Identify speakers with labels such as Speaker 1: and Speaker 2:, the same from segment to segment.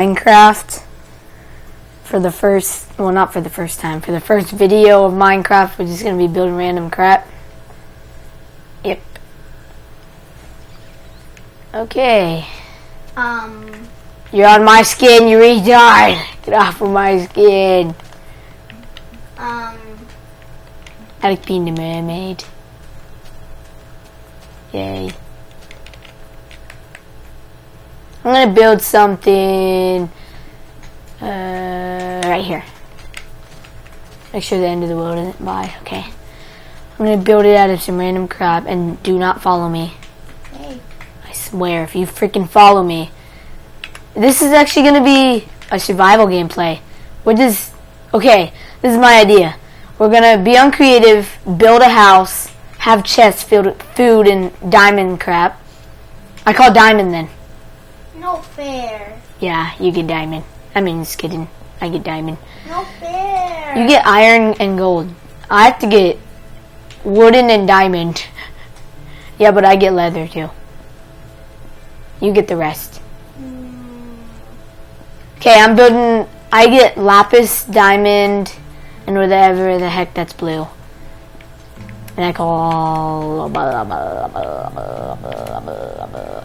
Speaker 1: Minecraft for the first, well, not for the first time, for the first video of Minecraft. We're just gonna be building random crap. Yep. Okay. You're on my skin, you retard. Get off of my skin. I like being the mermaid. Yay. I'm gonna build something right here. Make sure the end of the world isn't by. Okay. I'm gonna build it out of some random crap, and do not follow me.
Speaker 2: Hey.
Speaker 1: I swear, if you freaking follow me. This is actually gonna be a survival gameplay. Okay, this is my idea. We're gonna be on creative, build a house, have chests filled with food and diamond crap. I call diamond then.
Speaker 2: No fair.
Speaker 1: Yeah, you get diamond. I mean, just kidding. I get diamond.
Speaker 2: No fair.
Speaker 1: You get iron and gold. I have to get wooden and diamond. Yeah, but I get leather too. You get the rest. Okay, I'm building. I get lapis, diamond, and whatever the heck that's blue. And I call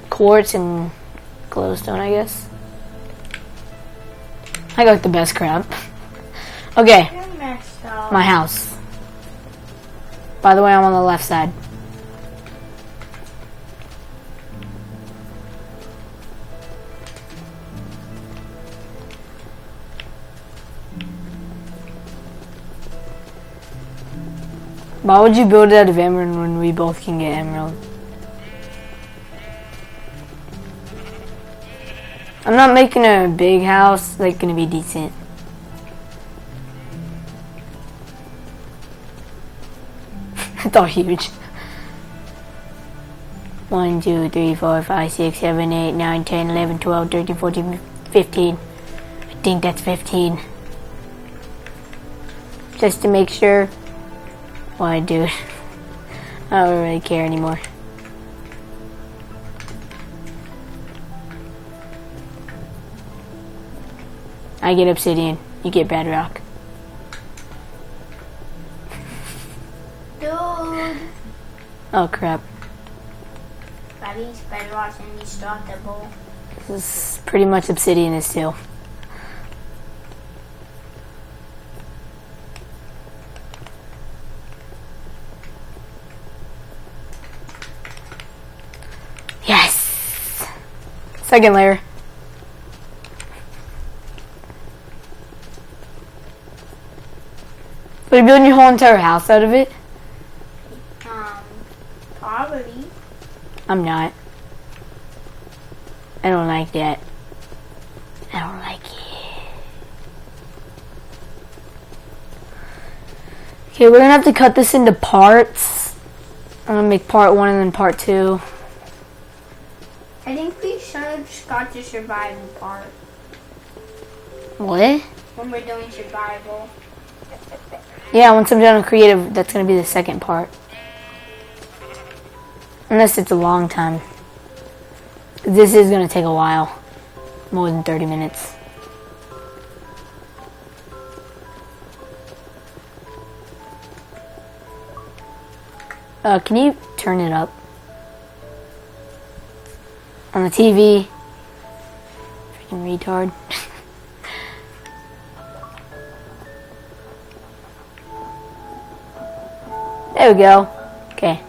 Speaker 1: quartz and glowstone, I guess. I got the best crap. Okay,
Speaker 2: You're messed up.
Speaker 1: my house. By the way, I'm on the left side. Why would you build it out of emerald when we both can get emerald? I'm not making a big house, like gonna be decent. It's all huge. 1, 2, 3, 4, 5, 6, 7, 8, 9, 10, 11, 12, 13, 14, 15. I think that's 15. Just to make sure. Why, dude? I don't really care anymore. I get obsidian. You get bedrock.
Speaker 2: Dude.
Speaker 1: Oh crap.
Speaker 2: Buddy's bedrock indestructible.
Speaker 1: This is pretty much obsidian is too. Yes! Second layer. Are you building your whole entire house out of it?
Speaker 2: Probably.
Speaker 1: I'm not. I don't like that. I don't like it. Okay, we're gonna have to cut this into parts. I'm gonna make part 1 and then part 2.
Speaker 2: I think we should have just got the survival part
Speaker 1: What?
Speaker 2: when we're doing survival.
Speaker 1: Yeah, once I'm done with creative, that's gonna be the second part. Unless it's a long time. This is gonna take a while. More than 30 minutes. Can you turn it up? On the TV. Freaking retard. There we go. Okay.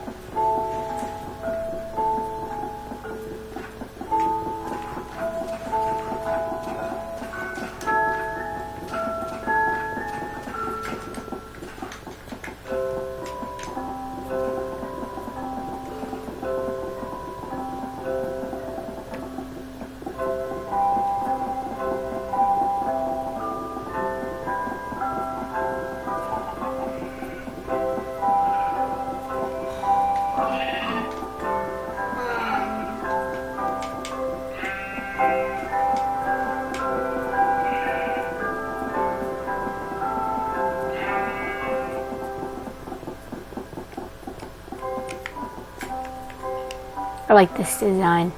Speaker 1: I like this design.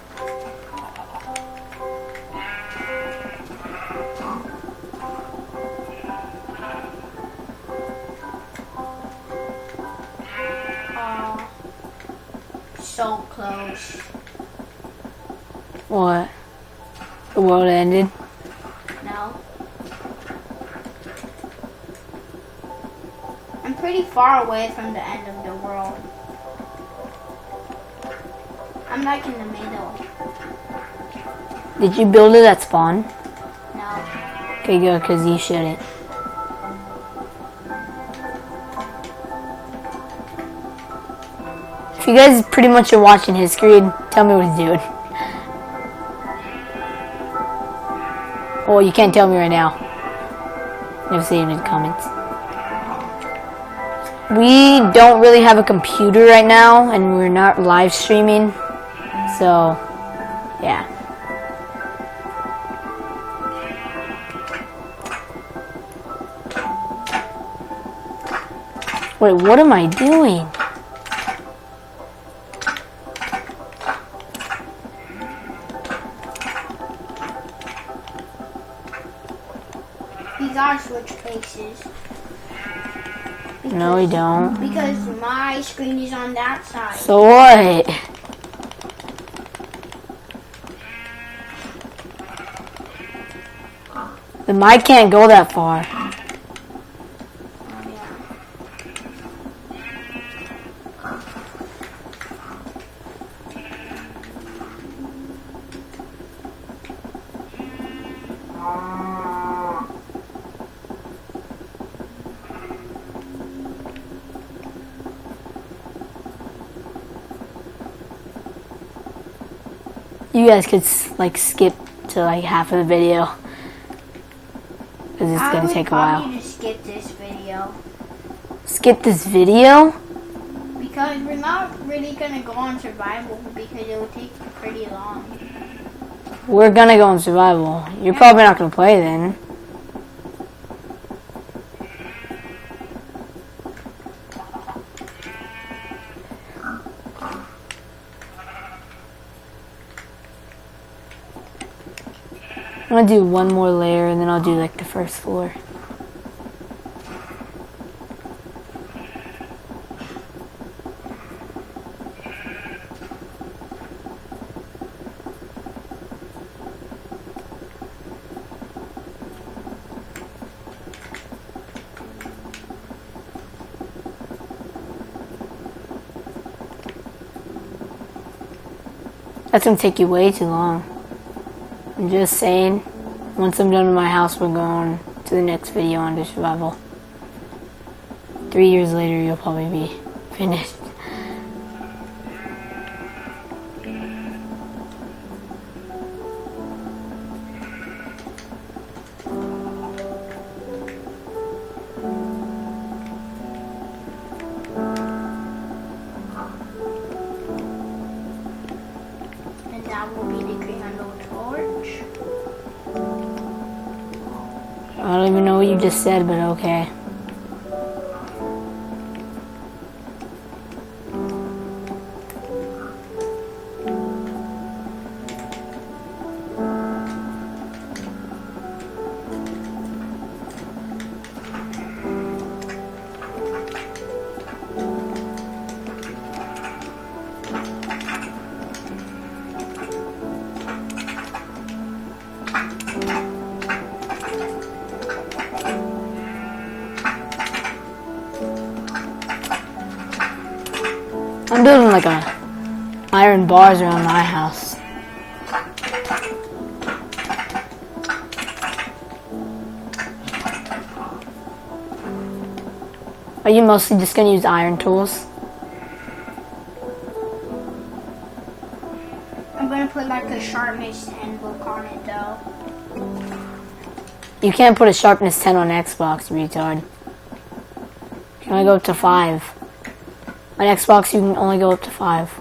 Speaker 2: so close.
Speaker 1: What? The world ended?
Speaker 2: No. I'm pretty far away from the end of the world. I'm like in the middle.
Speaker 1: Did you build it at spawn?
Speaker 2: No.
Speaker 1: Okay, good, because you shouldn't. If you guys pretty much are watching his screen, tell me what he's doing. Well, you can't tell me right now. You have to say it in the comments. We don't really have a computer right now, and we're not live streaming. So, yeah. Wait, what am I doing?
Speaker 2: We gotta switch places.
Speaker 1: No, we don't.
Speaker 2: Because my screen is on that side.
Speaker 1: So what? The mic can't go that far. You guys could like skip to like half of the video, because it's gonna take a while.
Speaker 2: I would just skip this video.
Speaker 1: Skip this video?
Speaker 2: Because we're not really gonna go on survival because it will take pretty long.
Speaker 1: We're gonna go on survival. You're probably not gonna play then. I'm gonna do one more layer and then I'll do like the first floor. That's gonna take you way too long. I'm just saying, once I'm done with my house, we're going to the next video on the survival. 3 years later, you'll probably be finished.
Speaker 2: And that will be the green torch.
Speaker 1: I don't even know what you just said, but okay. I'm building like iron bars around my house. Are you mostly just gonna use iron tools?
Speaker 2: I'm gonna put like a sharpness 10 book on it though.
Speaker 1: You can't put a sharpness 10 on Xbox, retard. You can only go up to 5. On Xbox, you can only go up to 5.